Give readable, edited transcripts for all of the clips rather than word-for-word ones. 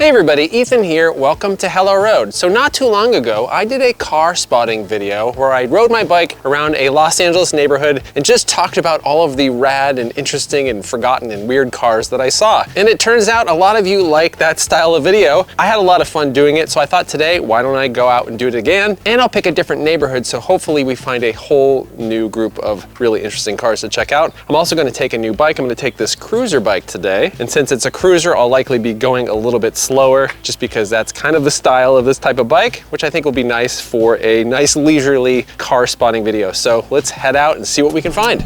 Hey everybody, Ethan here. Welcome to Hello Road. So not too long ago, I did a car spotting video where I rode my bike around a Los Angeles neighborhood and just talked about all of the rad and interesting and forgotten and weird cars that I saw. And it turns out a lot of you like that style of video. I had a lot of fun doing it, so I thought today, why don't I go out and do it again? And I'll pick a different neighborhood, so hopefully we find a whole new group of really interesting cars to check out. I'm also gonna take a new bike. I'm gonna take this cruiser bike today. And since it's a cruiser, I'll likely be going a little bit slower just because that's kind of the style of this type of bike, which I think will be nice for a nice leisurely car spotting video. So let's head out and see what we can find.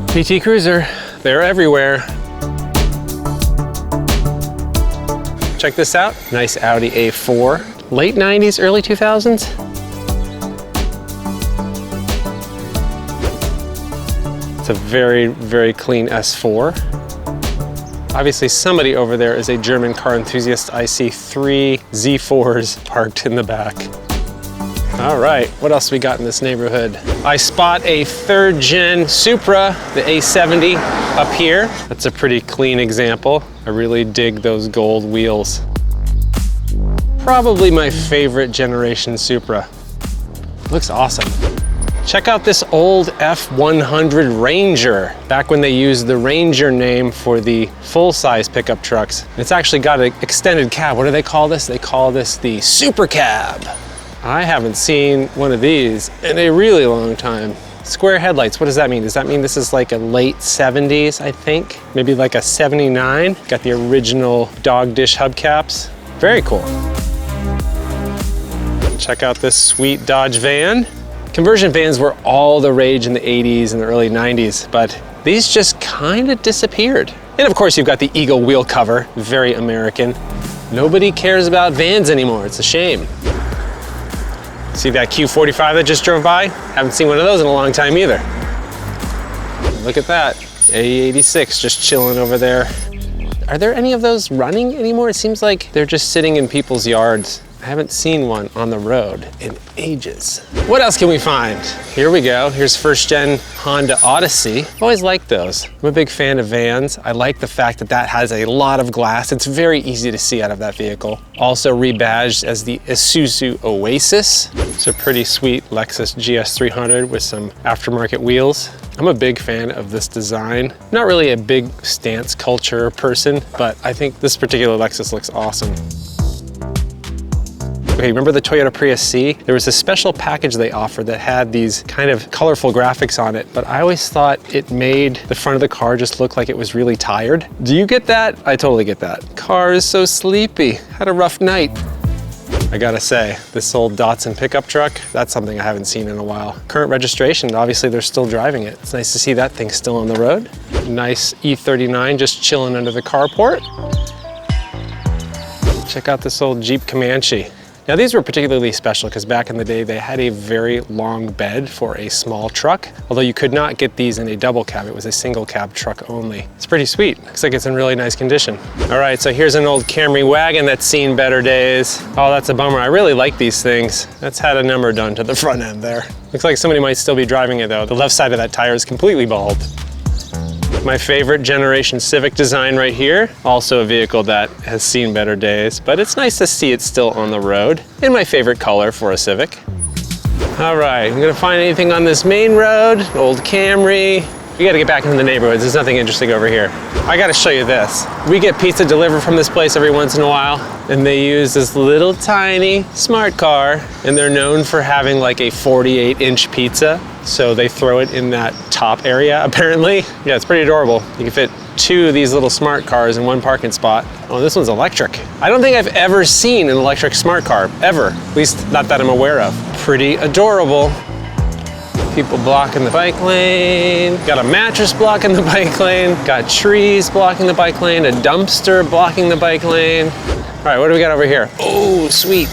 PT Cruiser, they're everywhere. Check this out, nice Audi A4. Late 90s, early 2000s. It's a very, very clean S4. Obviously somebody over there is a German car enthusiast. I see 3 Z4s parked in the back. All right, what else we got in this neighborhood? I spot a 3rd gen Supra, the A70 up here. That's a pretty clean example. I really dig those gold wheels. Probably my favorite generation Supra. Looks awesome. Check out this old F100 Ranger, back when they used the Ranger name for the full-size pickup trucks. It's actually got an extended cab. What do they call this? They call this the Super Cab. I haven't seen one of these in a really long time. Square headlights, what does that mean? Does that mean this is like a late 70s, I think? Maybe like a 79? Got the original dog dish hubcaps. Very cool. Check out this sweet Dodge van. Conversion vans were all the rage in the 80s and the early 90s, but these just kind of disappeared. And of course, you've got the Eagle wheel cover, very American. Nobody cares about vans anymore, it's a shame. See that Q45 that just drove by? Haven't seen one of those in a long time either. Look at that, A86 just chilling over there. Are there any of those running anymore? It seems like they're just sitting in people's yards. I haven't seen one on the road in ages. What else can we find? Here we go. Here's 1st gen Honda Odyssey. Always liked those. I'm a big fan of vans. I like the fact that that has a lot of glass. It's very easy to see out of that vehicle. Also rebadged as the Isuzu Oasis. It's a pretty sweet Lexus GS300 with some aftermarket wheels. I'm a big fan of this design. Not really a big stance culture person, but I think this particular Lexus looks awesome. Okay, remember the Toyota Prius C? There was a special package they offered that had these kind of colorful graphics on it, but I always thought it made the front of the car just look like it was really tired. Do you get that? I totally get that. Car is so sleepy. Had a rough night. I gotta say, this old Datsun pickup truck, that's something I haven't seen in a while. Current registration, obviously they're still driving it. It's nice to see that thing still on the road. Nice E39 just chilling under the carport. Check out this old Jeep Comanche. Now these were particularly special because back in the day they had a very long bed for a small truck, although you could not get these in a double cab, it was a single cab truck only. It's pretty sweet, looks like it's in really nice condition. All right, so here's an old Camry wagon that's seen better days. Oh, that's a bummer, I really like these things. That's had a number done to the front end there. Looks like somebody might still be driving it though. The left side of that tire is completely bald. My favorite generation Civic design right here. Also a vehicle that has seen better days, but it's nice to see it still on the road. In my favorite color for a Civic. All right, I'm gonna find anything on this main road. Old Camry. We gotta get back into the neighborhoods. There's nothing interesting over here. I gotta show you this. We get pizza delivered from this place every once in a while, and they use this little tiny smart car, and they're known for having like a 48-inch pizza. So they throw it in that top area, apparently. Yeah, it's pretty adorable. You can fit 2 of these little smart cars in one parking spot. Oh, this one's electric. I don't think I've ever seen an electric smart car, ever. At least not that I'm aware of. Pretty adorable. People blocking the bike lane. Got a mattress blocking the bike lane. Got trees blocking the bike lane. A dumpster blocking the bike lane. All right, what do we got over here? Oh, sweet.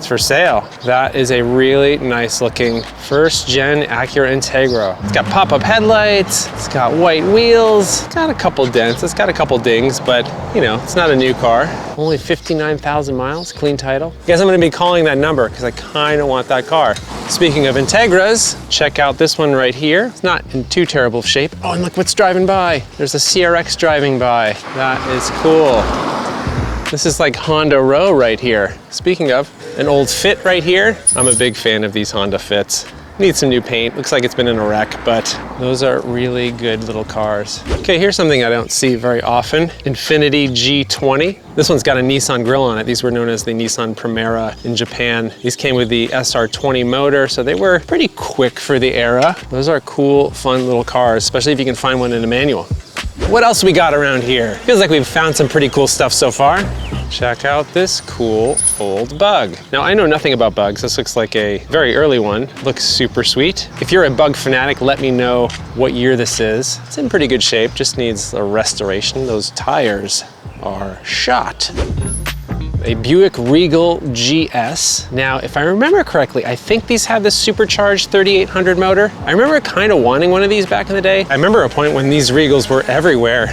It's for sale. That is a really nice looking first gen Acura Integra. It's got pop-up headlights, it's got white wheels, it's got a couple dents, it's got a couple dings, but you know, it's not a new car. Only 59,000 miles, clean title. I guess I'm gonna be calling that number because I kind of want that car. Speaking of Integras, check out this one right here. It's not in too terrible shape. Oh, and look what's driving by. There's a CRX driving by. That is cool. This is like Honda Row right here. Speaking of, an old Fit right here. I'm a big fan of these Honda Fits. Needs some new paint. Looks like it's been in a wreck, but those are really good little cars. Okay, here's something I don't see very often. Infiniti G20. This one's got a Nissan grille on it. These were known as the Nissan Primera in Japan. These came with the SR20 motor, so they were pretty quick for the era. Those are cool, fun little cars, especially if you can find one in a manual. What else we got around here? Feels like we've found some pretty cool stuff so far. Check out this cool old Bug. Now, I know nothing about Bugs. This looks like a very early one. Looks super sweet. If you're a Bug fanatic, let me know what year this is. It's in pretty good shape, just needs a restoration. Those tires are shot. A Buick Regal GS. Now, if I remember correctly, I think these have the supercharged 3800 motor. I remember kind of wanting one of these back in the day. I remember a point when these Regals were everywhere.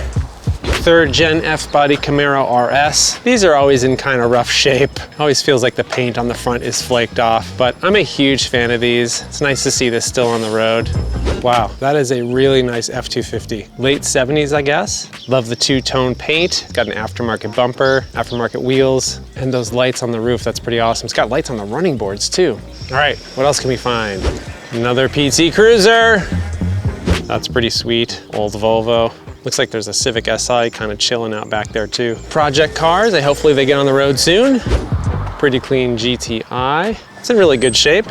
Third gen F-body Camaro RS. These are always in kind of rough shape. Always feels like the paint on the front is flaked off, but I'm a huge fan of these. It's nice to see this still on the road. Wow, that is a really nice F-250. Late 70s, I guess. Love the two-tone paint. It's got an aftermarket bumper, aftermarket wheels, and those lights on the roof. That's pretty awesome. It's got lights on the running boards too. All right, what else can we find? Another PT Cruiser. That's pretty sweet. Old Volvo. Looks like there's a Civic Si kind of chilling out back there too. Project cars, hopefully they get on the road soon. Pretty clean GTI. It's in really good shape.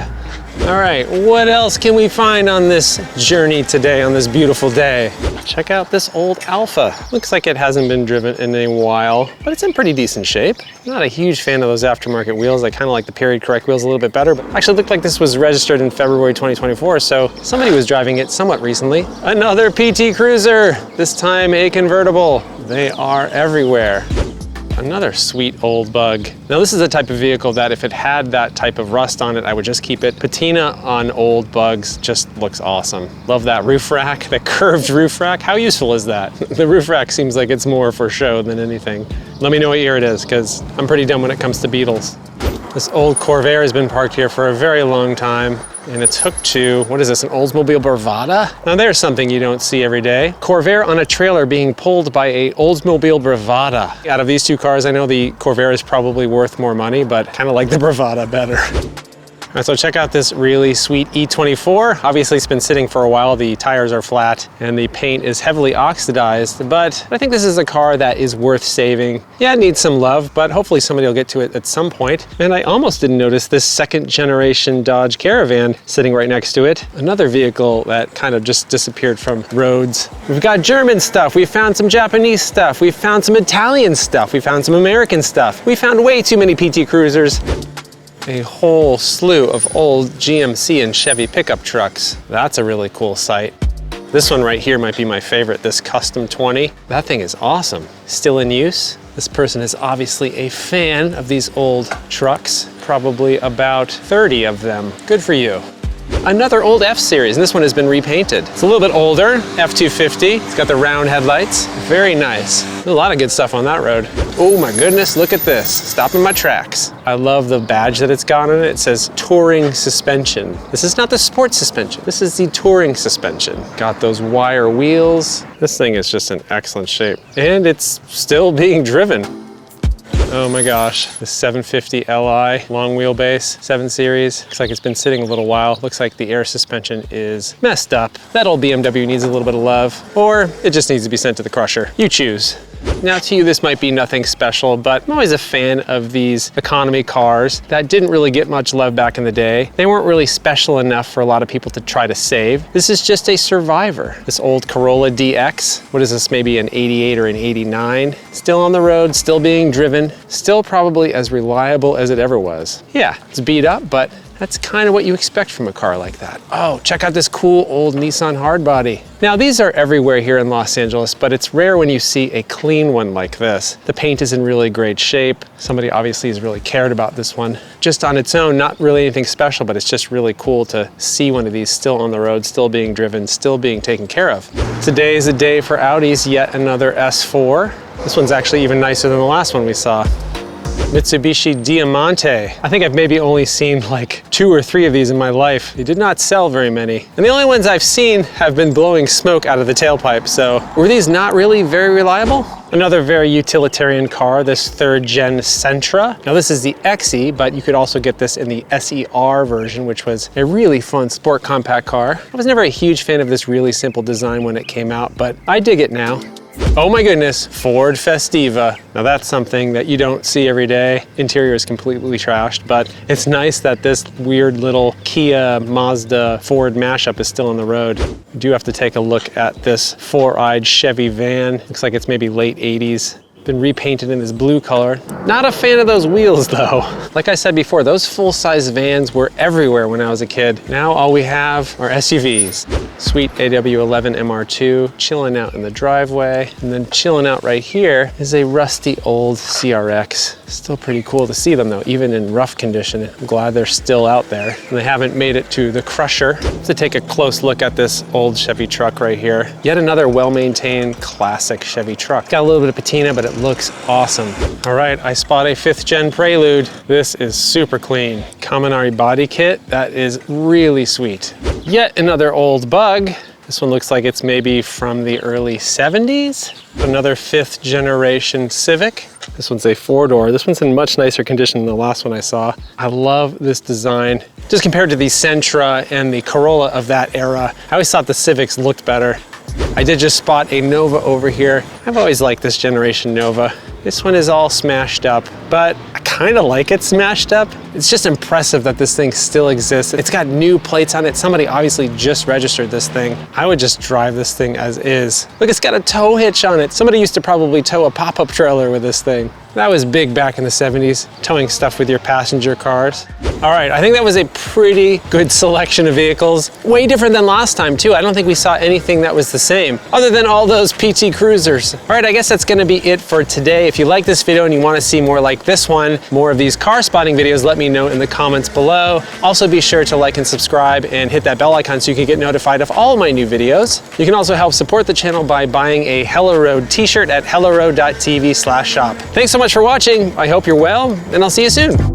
All right, what else can we find on this journey today, on this beautiful day? Check out this old Alfa. Looks like it hasn't been driven in a while, but it's in pretty decent shape. I'm not a huge fan of those aftermarket wheels. I kind of like the period correct wheels a little bit better, but actually it looked like this was registered in February 2024, so somebody was driving it somewhat recently. Another PT Cruiser, this time a convertible. They are everywhere. Another sweet old Bug. Now this is the type of vehicle that if it had that type of rust on it, I would just keep it. Patina on old Bugs just looks awesome. Love that roof rack, that curved roof rack. How useful is that? The roof rack seems like it's more for show than anything. Let me know what year it is, because I'm pretty dumb when it comes to Beetles. This old Corvair has been parked here for a very long time, and it's hooked to, what is this, an Oldsmobile Bravada? Now there's something you don't see every day. Corvair on a trailer being pulled by a Oldsmobile Bravada. Out of these two cars, I know the Corvair is probably worth more money, but kind of like the Bravada better. All right, so check out this really sweet E24. Obviously it's been sitting for a while. The tires are flat and the paint is heavily oxidized, but I think this is a car that is worth saving. Yeah, it needs some love, but hopefully somebody will get to it at some point. And I almost didn't notice this second generation Dodge Caravan sitting right next to it. Another vehicle that kind of just disappeared from roads. We've got German stuff. We found some Japanese stuff. We found some Italian stuff. We found some American stuff. We found way too many PT Cruisers. A whole slew of old GMC and Chevy pickup trucks. That's a really cool sight. This one right here might be my favorite, this Custom 20. That thing is awesome. Still in use. This person is obviously a fan of these old trucks, probably about 30 of them. Good for you. Another old F-Series, and this one has been repainted. It's a little bit older, F-250. It's got the round headlights. Very nice. There's a lot of good stuff on that road. Oh my goodness, look at this. Stopping my tracks. I love the badge that it's got on it. It says touring suspension. This is not the sport suspension. This is the touring suspension. Got those wire wheels. This thing is just in excellent shape. And it's still being driven. Oh my gosh, the 750 Li long wheelbase 7 Series. Looks like it's been sitting a little while. Looks like the air suspension is messed up. That old BMW needs a little bit of love, or it just needs to be sent to the crusher. You choose. Now to you, this might be nothing special, but I'm always a fan of these economy cars that didn't really get much love back in the day. They weren't really special enough for a lot of people to try to save. This is just a survivor. This old Corolla DX. What is this, maybe an 88 or an 89? Still on the road, still being driven, still probably as reliable as it ever was. Yeah, it's beat up, but That's kind of what you expect from a car like that. Oh, check out this cool old Nissan Hardbody. Now these are everywhere here in Los Angeles, but it's rare when you see a clean one like this. The paint is in really great shape. Somebody obviously has really cared about this one. Just on its own, not really anything special, but it's just really cool to see one of these still on the road, still being driven, still being taken care of. Today is a day for Audis, yet another S4. This one's actually even nicer than the last one we saw. Mitsubishi Diamante. I think I've maybe only seen like 2 or 3 of these in my life. They did not sell very many. And the only ones I've seen have been blowing smoke out of the tailpipe, so were these not really very reliable? Another very utilitarian car, this 3rd gen Sentra. Now this is the XE, but you could also get this in the SER version, which was a really fun sport compact car. I was never a huge fan of this really simple design when it came out, but I dig it now. Oh my goodness, Ford Festiva. Now that's something that you don't see every day. Interior is completely trashed, but it's nice that this weird little Kia Mazda Ford mashup is still on the road. You do have to take a look at this 4-eyed Chevy van. Looks like it's maybe late 80s. Been repainted in this blue color. Not a fan of those wheels though. Like I said before, those full-size vans were everywhere when I was a kid. Now all we have are SUVs. Sweet AW11 MR2 chilling out in the driveway. And then chilling out right here is a rusty old CRX. Still pretty cool to see them though, even in rough condition. I'm glad they're still out there. And they haven't made it to the crusher. To take a close look at this old Chevy truck right here. Yet another well-maintained classic Chevy truck. Got a little bit of patina, but it looks awesome. All right, I spot a 5th gen Prelude. This is super clean. Camaro body kit, that is really sweet. Yet another old bug. This one looks like it's maybe from the early 70s. Another 5th generation Civic. This one's a 4-door. This one's in much nicer condition than the last one I saw. I love this design. Just compared to the Sentra and the Corolla of that era, I always thought the Civics looked better. I did just spot a Nova over here. I've always liked this generation Nova. This one is all smashed up, but I kind of like it smashed up. It's just impressive that this thing still exists. It's got new plates on it. Somebody obviously just registered this thing. I would just drive this thing as is. Look, it's got a tow hitch on it. Somebody used to probably tow a pop-up trailer with this thing. That was big back in the 70s, towing stuff with your passenger cars. All right, I think that was a pretty good selection of vehicles. Way different than last time too. I don't think we saw anything that was the same, other than all those PT Cruisers. All right, I guess that's gonna be it for today. If you like this video and you wanna see more like this one, more of these car spotting videos, let me know in the comments below. Also be sure to like and subscribe and hit that bell icon so you can get notified of all of my new videos. You can also help support the channel by buying a Hello Road t-shirt at helloroad.tv/shop. Thanks so much for watching. I hope you're well, and I'll see you soon.